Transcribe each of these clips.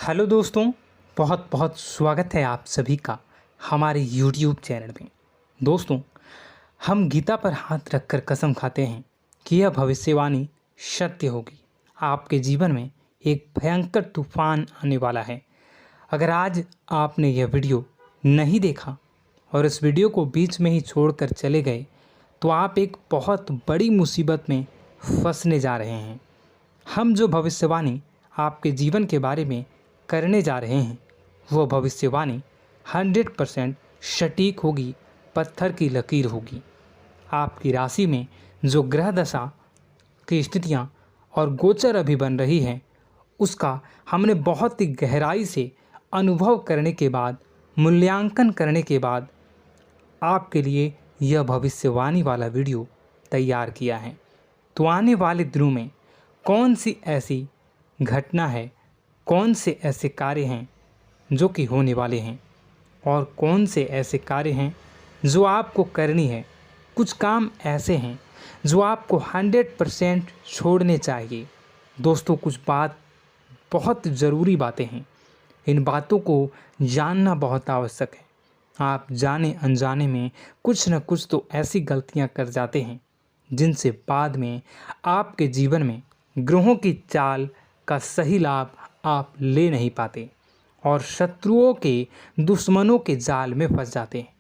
Hello दोस्तों, बहुत बहुत स्वागत है आप सभी का हमारे YouTube चैनल में। दोस्तों, हम गीता पर हाथ रखकर कसम खाते हैं कि यह भविष्यवाणी सत्य होगी। आपके जीवन में एक भयंकर तूफान आने वाला है। अगर आज आपने यह वीडियो नहीं देखा और इस वीडियो को बीच में ही छोड़कर चले गए तो आप एक बहुत बड़ी मुसीबत में फंसने जा रहे हैं। हम जो भविष्यवाणी आपके जीवन के बारे में करने जा रहे हैं वो भविष्यवाणी 100% सटीक होगी, पत्थर की लकीर होगी। आपकी राशि में जो ग्रह दशा की स्थितियाँ और गोचर अभी बन रही हैं उसका हमने बहुत ही गहराई से अनुभव करने के बाद, मूल्यांकन करने के बाद आपके लिए यह भविष्यवाणी वाला वीडियो तैयार किया है। तो आने वाले दिनों में कौन सी ऐसी घटना है, कौन से ऐसे कार्य हैं जो कि होने वाले हैं और कौन से ऐसे कार्य हैं जो आपको करनी है। कुछ काम ऐसे हैं जो आपको 100% छोड़ने चाहिए। दोस्तों, कुछ बात बहुत ज़रूरी बातें हैं। इन बातों को जानना बहुत आवश्यक है। आप जाने अनजाने में कुछ न कुछ तो ऐसी गलतियां कर जाते हैं जिनसे बाद में आपके जीवन में ग्रहों की चाल का सही लाभ आप ले नहीं पाते और शत्रुओं के, दुश्मनों के जाल में फंस जाते हैं।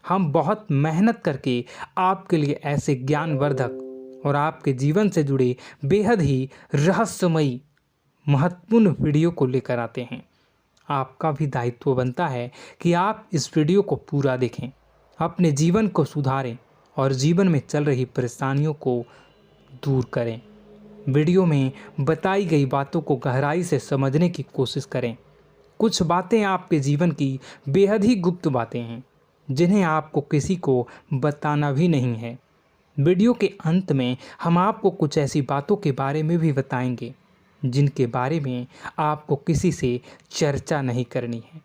हम बहुत मेहनत करके आपके लिए ऐसे ज्ञानवर्धक और आपके जीवन से जुड़े बेहद ही रहस्यमयी महत्वपूर्ण वीडियो को लेकर आते हैं। आपका भी दायित्व बनता है कि आप इस वीडियो को पूरा देखें, अपने जीवन को सुधारें और जीवन में चल रही परेशानियों को दूर करें। वीडियो में बताई गई बातों को गहराई से समझने की कोशिश करें। कुछ बातें आपके जीवन की बेहद ही गुप्त बातें हैं जिन्हें आपको किसी को बताना भी नहीं है। वीडियो के अंत में हम आपको कुछ ऐसी बातों के बारे में भी बताएंगे जिनके बारे में आपको किसी से चर्चा नहीं करनी है।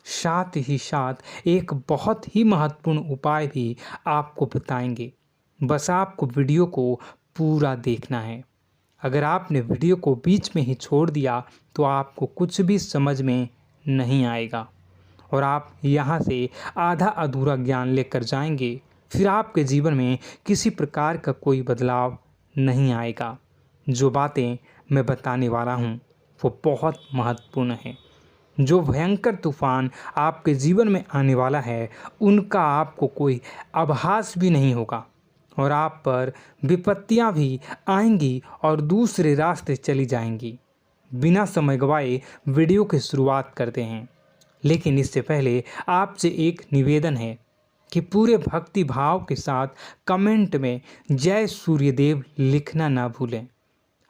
साथ ही साथ एक बहुत ही महत्वपूर्ण उपाय भी आपको बताएंगे। बस आपको वीडियो को पूरा देखना है। अगर आपने वीडियो को बीच में ही छोड़ दिया तो आपको कुछ भी समझ में नहीं आएगा और आप यहाँ से आधा अधूरा ज्ञान लेकर जाएंगे। फिर आपके जीवन में किसी प्रकार का कोई बदलाव नहीं आएगा। जो बातें मैं बताने वाला हूँ वो बहुत महत्वपूर्ण है। जो भयंकर तूफान आपके जीवन में आने वाला है उनका आपको कोई आभास भी नहीं होगा और आप पर विपत्तियां भी आएंगी और दूसरे रास्ते चली जाएंगी। बिना समय गवाए वीडियो की शुरुआत करते हैं, लेकिन इससे पहले आपसे एक निवेदन है कि पूरे भक्ति भाव के साथ कमेंट में जय सूर्यदेव लिखना ना भूलें।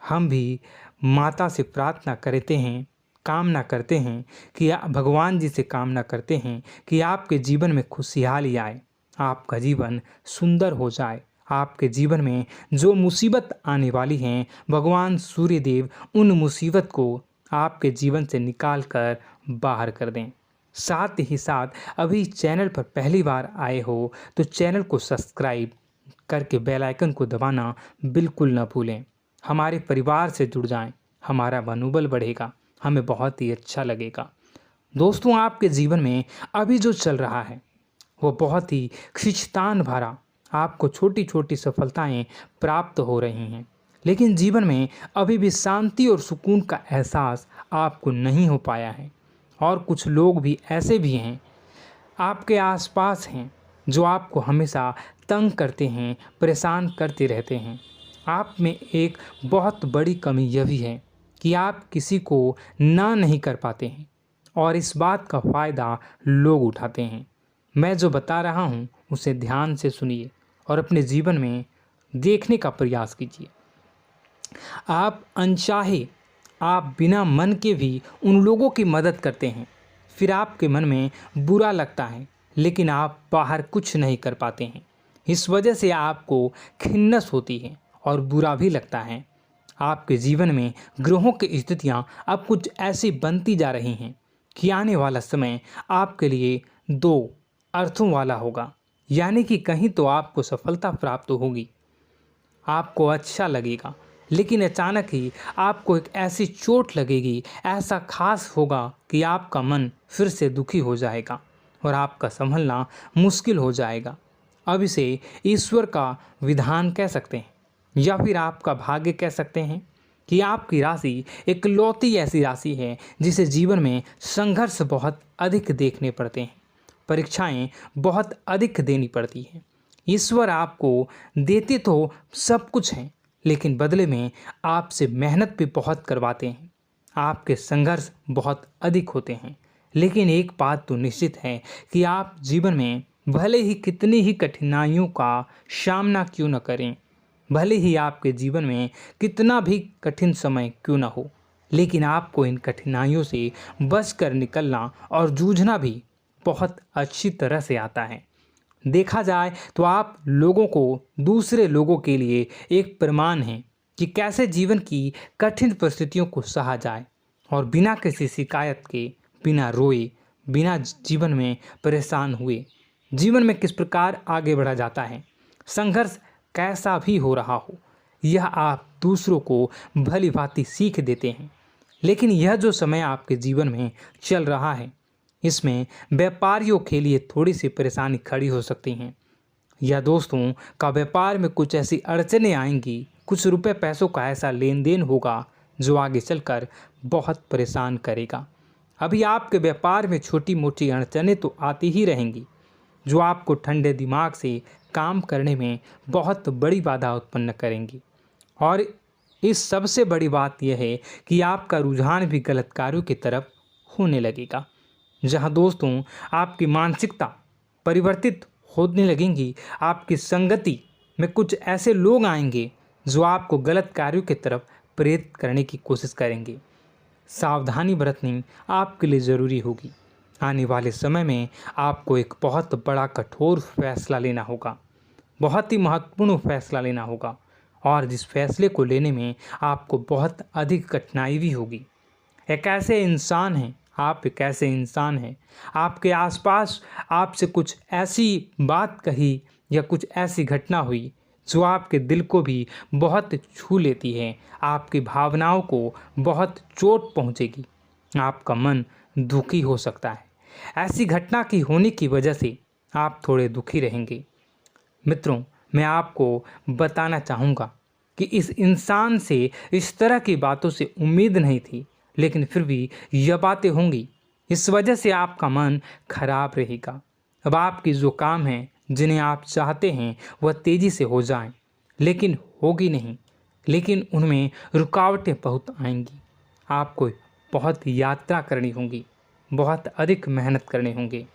हम भी माता से प्रार्थना करते हैं, कामना करते हैं कि भगवान जी से कामना करते हैं कि आपके जीवन में खुशहाली आए, आपका जीवन सुंदर हो जाए। आपके जीवन में जो मुसीबत आने वाली हैं भगवान सूर्यदेव उन मुसीबत को आपके जीवन से निकाल कर बाहर कर दें। साथ ही साथ अभी चैनल पर पहली बार आए हो तो चैनल को सब्सक्राइब करके बेल आइकन को दबाना बिल्कुल न भूलें। हमारे परिवार से जुड़ जाएं, हमारा मनोबल बढ़ेगा, हमें बहुत ही अच्छा लगेगा। दोस्तों, आपके जीवन में अभी जो चल रहा है वो बहुत ही खींचतान भरा, आपको छोटी छोटी सफलताएं प्राप्त हो रही हैं, लेकिन जीवन में अभी भी शांति और सुकून का एहसास आपको नहीं हो पाया है। और कुछ लोग भी ऐसे भी हैं आपके आसपास हैं जो आपको हमेशा तंग करते हैं, परेशान करते रहते हैं। आप में एक बहुत बड़ी कमी यह भी है कि आप किसी को ना नहीं कर पाते हैं और इस बात का फ़ायदा लोग उठाते हैं। मैं जो बता रहा हूँ उसे ध्यान से सुनिए और अपने जीवन में देखने का प्रयास कीजिए। आप अनचाहे, आप बिना मन के भी उन लोगों की मदद करते हैं, फिर आपके मन में बुरा लगता है लेकिन आप बाहर कुछ नहीं कर पाते हैं। इस वजह से आपको खिन्नस होती है और बुरा भी लगता है। आपके जीवन में ग्रहों की स्थितियाँ अब कुछ ऐसी बनती जा रही हैं कि आने वाला समय आपके लिए दो अर्थों वाला होगा। यानी कि कहीं तो आपको सफलता प्राप्त होगी, आपको अच्छा लगेगा, लेकिन अचानक ही आपको एक ऐसी चोट लगेगी, ऐसा खास होगा कि आपका मन फिर से दुखी हो जाएगा और आपका संभलना मुश्किल हो जाएगा। अब इसे ईश्वर का विधान कह सकते हैं या फिर आपका भाग्य कह सकते हैं कि आपकी राशि इकलौती ऐसी राशि है जिसे जीवन में संघर्ष बहुत अधिक देखने पड़ते हैं, परीक्षाएं बहुत अधिक देनी पड़ती हैं। ईश्वर आपको देते तो सब कुछ हैं, लेकिन बदले में आपसे मेहनत भी बहुत करवाते हैं। आपके संघर्ष बहुत अधिक होते हैं, लेकिन एक बात तो निश्चित है कि आप जीवन में भले ही कितनी ही कठिनाइयों का सामना क्यों न करें, भले ही आपके जीवन में कितना भी कठिन समय क्यों न हो, लेकिन आपको इन कठिनाइयों से बचकर निकलना और जूझना भी बहुत अच्छी तरह से आता है। देखा जाए तो आप लोगों को दूसरे लोगों के लिए एक प्रमाण हैं कि कैसे जीवन की कठिन परिस्थितियों को सहा जाए और बिना किसी शिकायत के, बिना रोए, बिना जीवन में परेशान हुए जीवन में किस प्रकार आगे बढ़ा जाता है। संघर्ष कैसा भी हो रहा हो, यह आप दूसरों को भली भांति सीख देते हैं। लेकिन यह जो समय आपके जीवन में चल रहा है, इसमें व्यापारियों के लिए थोड़ी सी परेशानी खड़ी हो सकती हैं, या दोस्तों का व्यापार में कुछ ऐसी अड़चनें आएंगी, कुछ रुपए पैसों का ऐसा लेन देन होगा जो आगे चलकर बहुत परेशान करेगा। अभी आपके व्यापार में छोटी मोटी अड़चनें तो आती ही रहेंगी, जो आपको ठंडे दिमाग से काम करने में बहुत बड़ी बाधा उत्पन्न करेंगी। और इस सबसे बड़ी बात यह है कि आपका रुझान भी गलत कार्यों की तरफ होने लगेगा, जहां दोस्तों आपकी मानसिकता परिवर्तित होने लगेंगी। आपकी संगति में कुछ ऐसे लोग आएंगे जो आपको गलत कार्यों की तरफ प्रेरित करने की कोशिश करेंगे। सावधानी बरतनी आपके लिए ज़रूरी होगी। आने वाले समय में आपको एक बहुत बड़ा कठोर फैसला लेना होगा, बहुत ही महत्वपूर्ण फैसला लेना होगा, और जिस फैसले को लेने में आपको बहुत अधिक कठिनाई भी होगी। एक ऐसे इंसान हैं, आप एक ऐसे इंसान हैं, आपके आसपास आपसे कुछ ऐसी बात कही या कुछ ऐसी घटना हुई जो आपके दिल को भी बहुत छू लेती है, आपकी भावनाओं को बहुत चोट पहुंचेगी, आपका मन दुखी हो सकता है। ऐसी घटना की होने की वजह से आप थोड़े दुखी रहेंगे। मित्रों, मैं आपको बताना चाहूँगा कि इस इंसान से इस तरह की बातों से उम्मीद नहीं थी, लेकिन फिर भी यह बातें होंगी। इस वजह से आपका मन खराब रहेगा। अब आपकी जो काम है, जिन्हें आप चाहते हैं वह तेज़ी से हो जाएं, लेकिन होगी नहीं, लेकिन उनमें रुकावटें बहुत आएंगी। आपको बहुत यात्रा करनी होगी, बहुत अधिक मेहनत करने होंगे,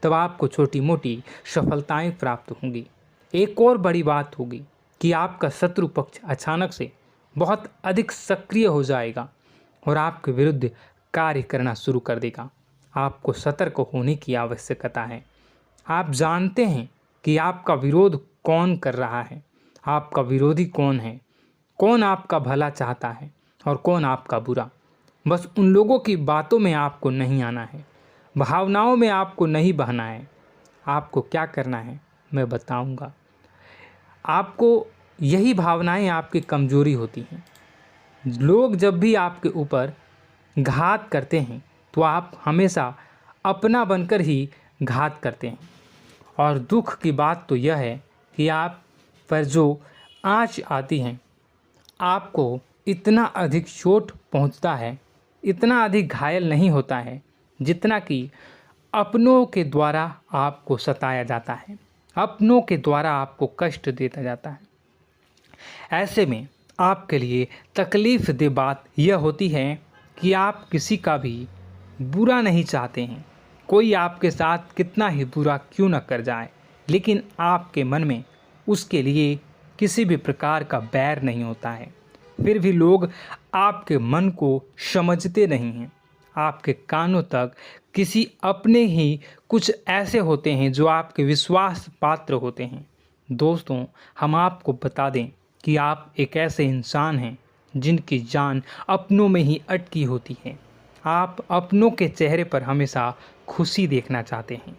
तब आपको छोटी मोटी सफलताएं प्राप्त होंगी। एक और बड़ी बात होगी कि आपका शत्रु पक्ष अचानक से बहुत अधिक सक्रिय हो जाएगा और आपके विरुद्ध कार्य करना शुरू कर देगा। आपको सतर्क होने की आवश्यकता है। आप जानते हैं कि आपका विरोध कौन कर रहा है, आपका विरोधी कौन है, कौन आपका भला चाहता है और कौन आपका बुरा। बस उन लोगों की बातों में आपको नहीं आना है, भावनाओं में आपको नहीं बहना है। आपको क्या करना है मैं बताऊंगा। आपको यही भावनाएं आपकी कमजोरी होती हैं। लोग जब भी आपके ऊपर घात करते हैं तो आप हमेशा अपना बनकर ही घात करते हैं। और दुख की बात तो यह है कि आप पर जो आँच आती है, आपको इतना अधिक चोट पहुंचता है, इतना अधिक घायल नहीं होता है जितना कि अपनों के द्वारा आपको सताया जाता है, अपनों के द्वारा आपको कष्ट देता जाता है। ऐसे में आपके लिए तकलीफ़ दे बात यह होती है कि आप किसी का भी बुरा नहीं चाहते हैं। कोई आपके साथ कितना ही बुरा क्यों न कर जाए, लेकिन आपके मन में उसके लिए किसी भी प्रकार का बैर नहीं होता है। फिर भी लोग आपके मन को समझते नहीं हैं। आपके कानों तक किसी अपने ही कुछ ऐसे होते हैं जो आपके विश्वास पात्र होते हैं। दोस्तों, हम आपको बता दें कि आप एक ऐसे इंसान हैं जिनकी जान अपनों में ही अटकी होती है। आप अपनों के चेहरे पर हमेशा खुशी देखना चाहते हैं,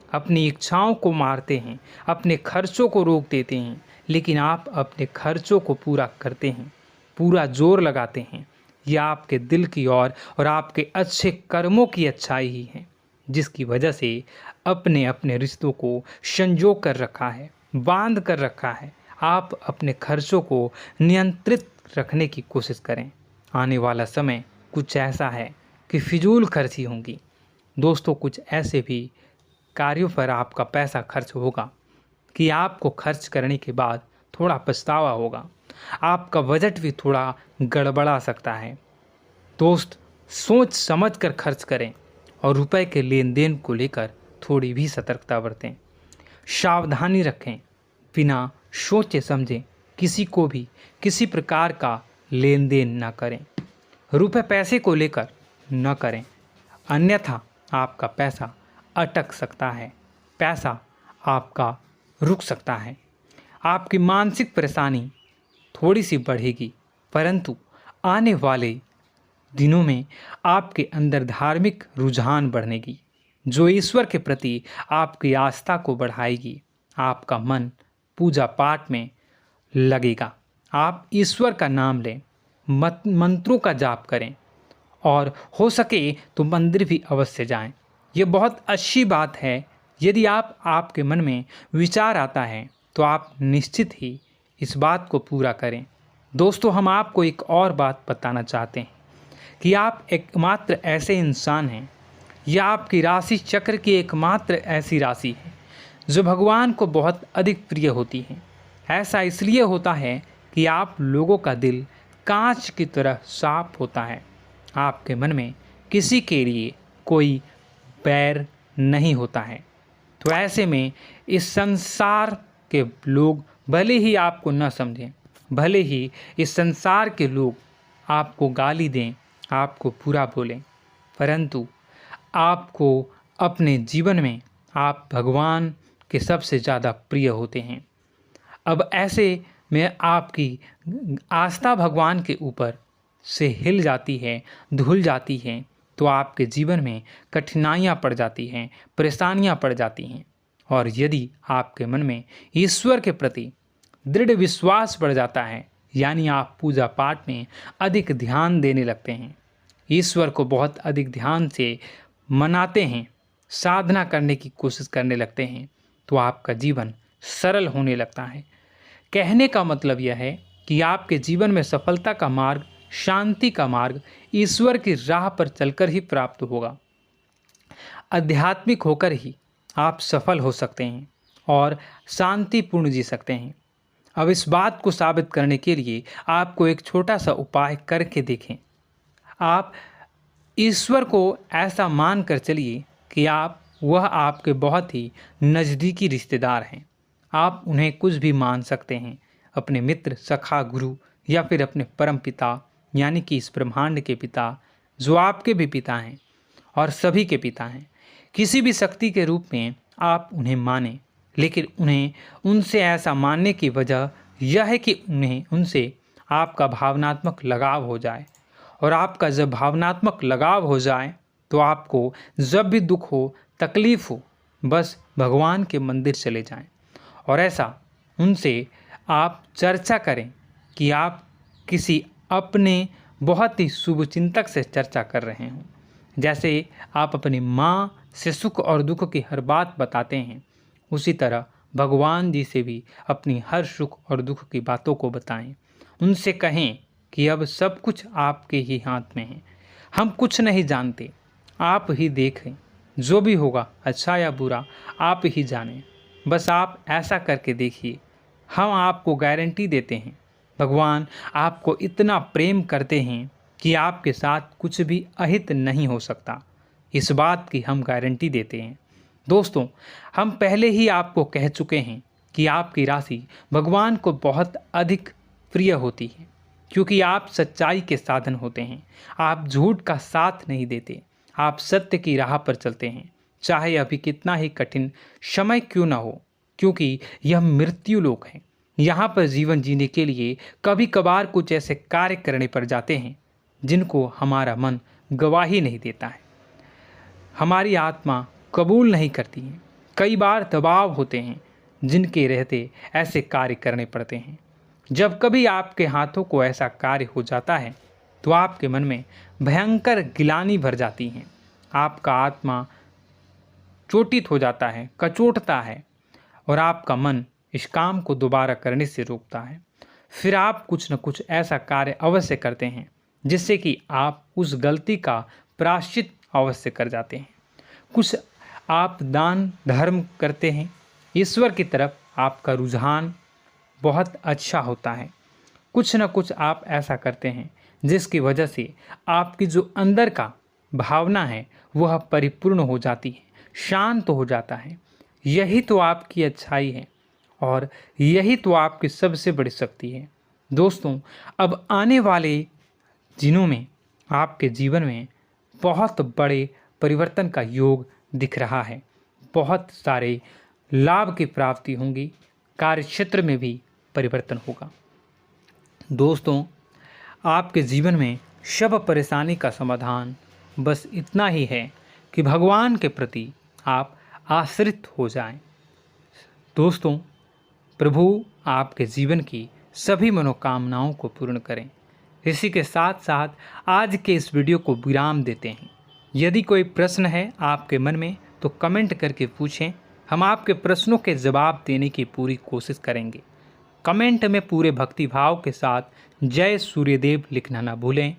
अपनी इच्छाओं को मारते हैं, अपने खर्चों को रोक देते हैं, लेकिन आप अपने खर्चों को पूरा करते हैं। पूरा जोर लगाते हैं, यह आपके दिल की और आपके अच्छे कर्मों की अच्छाई ही है, जिसकी वजह से अपने अपने रिश्तों को संजो कर रखा है, बांध कर रखा है। आप अपने खर्चों को नियंत्रित रखने की कोशिश करें। आने वाला समय कुछ ऐसा है कि फिजूल खर्ची होंगी। दोस्तों, कुछ ऐसे भी कार्यों पर आपका पैसा खर्च होगा कि आपको खर्च करने के बाद थोड़ा पछतावा होगा। आपका बजट भी थोड़ा गड़बड़ा सकता है। दोस्त, सोच समझ कर खर्च करें और रुपए के लेन देन को लेकर थोड़ी भी सतर्कता बरतें। सावधानी रखें, बिना सोचे समझे किसी को भी किसी प्रकार का लेन देन न करें। रुपए पैसे को लेकर न करें, अन्यथा आपका पैसा अटक सकता है, पैसा आपका रुक सकता है। आपकी मानसिक परेशानी थोड़ी सी बढ़ेगी, परंतु आने वाले दिनों में आपके अंदर धार्मिक रुझान बढ़नेगी, जो ईश्वर के प्रति आपकी आस्था को बढ़ाएगी। आपका मन पूजा पाठ में लगेगा। आप ईश्वर का नाम लें, मंत्रों का जाप करें और हो सके तो मंदिर भी अवश्य जाएं। ये बहुत अच्छी बात है। यदि आपके मन में विचार आता है तो आप निश्चित ही इस बात को पूरा करें। दोस्तों, हम आपको एक और बात बताना चाहते हैं कि आप एकमात्र ऐसे इंसान हैं, यह आपकी राशि चक्र की एकमात्र ऐसी राशि है जो भगवान को बहुत अधिक प्रिय होती है। ऐसा इसलिए होता है कि आप लोगों का दिल कांच की तरह साफ होता है। आपके मन में किसी के लिए कोई बैर नहीं होता है। तो ऐसे में इस संसार के लोग भले ही आपको न समझें, भले ही इस संसार के लोग आपको गाली दें, आपको बुरा बोलें, परंतु आपको अपने जीवन में आप भगवान के सबसे ज़्यादा प्रिय होते हैं। अब ऐसे में आपकी आस्था भगवान के ऊपर से हिल जाती है, धुल जाती है, तो आपके जीवन में कठिनाइयाँ पड़ जाती हैं, परेशानियाँ पड़ जाती हैं। और यदि आपके मन में ईश्वर के प्रति दृढ़ विश्वास बढ़ जाता है, यानी आप पूजा पाठ में अधिक ध्यान देने लगते हैं, ईश्वर को बहुत अधिक ध्यान से मनाते हैं, साधना करने की कोशिश करने लगते हैं, तो आपका जीवन सरल होने लगता है। कहने का मतलब यह है कि आपके जीवन में सफलता का मार्ग, शांति का मार्ग ईश्वर की राह पर चलकर ही प्राप्त होगा। आध्यात्मिक होकर ही आप सफल हो सकते हैं और शांतिपूर्ण जी सकते हैं। अब इस बात को साबित करने के लिए आपको एक छोटा सा उपाय करके देखें। आप ईश्वर को ऐसा मान कर चलिए कि वह आपके बहुत ही नज़दीकी रिश्तेदार हैं। आप उन्हें कुछ भी मान सकते हैं, अपने मित्र, सखा, गुरु या फिर अपने परम पिता, यानी कि इस ब्रह्मांड के पिता, जो आपके भी पिता हैं और सभी के पिता हैं। किसी भी शक्ति के रूप में आप उन्हें मानें, लेकिन उन्हें उनसे ऐसा मानने की वजह यह है कि उनसे आपका भावनात्मक लगाव हो जाए। और आपका जब भावनात्मक लगाव हो जाए तो आपको जब भी दुख हो, तकलीफ़ हो, बस भगवान के मंदिर चले जाएं और ऐसा उनसे आप चर्चा करें कि आप किसी अपने बहुत ही शुभचिंतक से चर्चा कर रहे हों। जैसे आप अपनी माँ से सुख और दुख की हर बात बताते हैं, उसी तरह भगवान जी से भी अपनी हर सुख और दुख की बातों को बताएं। उनसे कहें कि अब सब कुछ आपके ही हाथ में है, हम कुछ नहीं जानते, आप ही देखें, जो भी होगा अच्छा या बुरा आप ही जानें। बस आप ऐसा करके देखिए, हम आपको गारंटी देते हैं, भगवान आपको इतना प्रेम करते हैं कि आपके साथ कुछ भी अहित नहीं हो सकता। इस बात की हम गारंटी देते हैं। दोस्तों, हम पहले ही आपको कह चुके हैं कि आपकी राशि भगवान को बहुत अधिक प्रिय होती है, क्योंकि आप सच्चाई के साधन होते हैं। आप झूठ का साथ नहीं देते, आप सत्य की राह पर चलते हैं, चाहे अभी कितना ही कठिन समय क्यों ना हो, क्योंकि यह मृत्यु लोक है। यहाँ पर जीवन जीने के लिए कभी कभार कुछ ऐसे कार्य करने पड़ जाते हैं जिनको हमारा मन गवाही नहीं देता है, हमारी आत्मा कबूल नहीं करती है। कई बार दबाव होते हैं जिनके रहते ऐसे कार्य करने पड़ते हैं। जब कभी आपके हाथों को ऐसा कार्य हो जाता है तो आपके मन में भयंकर गिलानी भर जाती है। आपका आत्मा चोटित हो जाता है, कचोटता है और आपका मन इस काम को दोबारा करने से रोकता है। फिर आप कुछ न कुछ ऐसा कार्य अवश्य करते हैं जिससे कि आप उस गलती का प्रायश्चित अवश्य कर जाते हैं। कुछ आप दान धर्म करते हैं। ईश्वर की तरफ आपका रुझान बहुत अच्छा होता है। कुछ न कुछ आप ऐसा करते हैं जिसकी वजह से आपकी जो अंदर का भावना है वह परिपूर्ण हो जाती है, शांत हो जाता है। यही तो आपकी अच्छाई है और यही तो आपकी सबसे बड़ी शक्ति है। दोस्तों, अब आने वाले दिनों में आपके जीवन में बहुत बड़े परिवर्तन का योग दिख रहा है। बहुत सारे लाभ की प्राप्ति होंगी, कार्यक्षेत्र में भी परिवर्तन होगा। दोस्तों, आपके जीवन में सब परेशानी का समाधान बस इतना ही है कि भगवान के प्रति आप आश्रित हो जाएं। दोस्तों, प्रभु आपके जीवन की सभी मनोकामनाओं को पूर्ण करें। इसी के साथ साथ आज के इस वीडियो को विराम देते हैं। यदि कोई प्रश्न है आपके मन में तो कमेंट करके पूछें, हम आपके प्रश्नों के जवाब देने की पूरी कोशिश करेंगे। कमेंट में पूरे भक्तिभाव के साथ जय सूर्यदेव लिखना ना भूलें।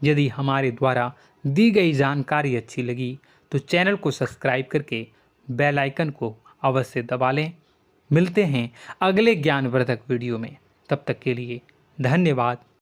यदि हमारे द्वारा दी गई जानकारी अच्छी लगी तो चैनल को सब्सक्राइब करके बेल आइकन को अवश्य दबा लें। मिलते हैं अगले ज्ञानवर्धक वीडियो में। तब तक के लिए धन्यवाद।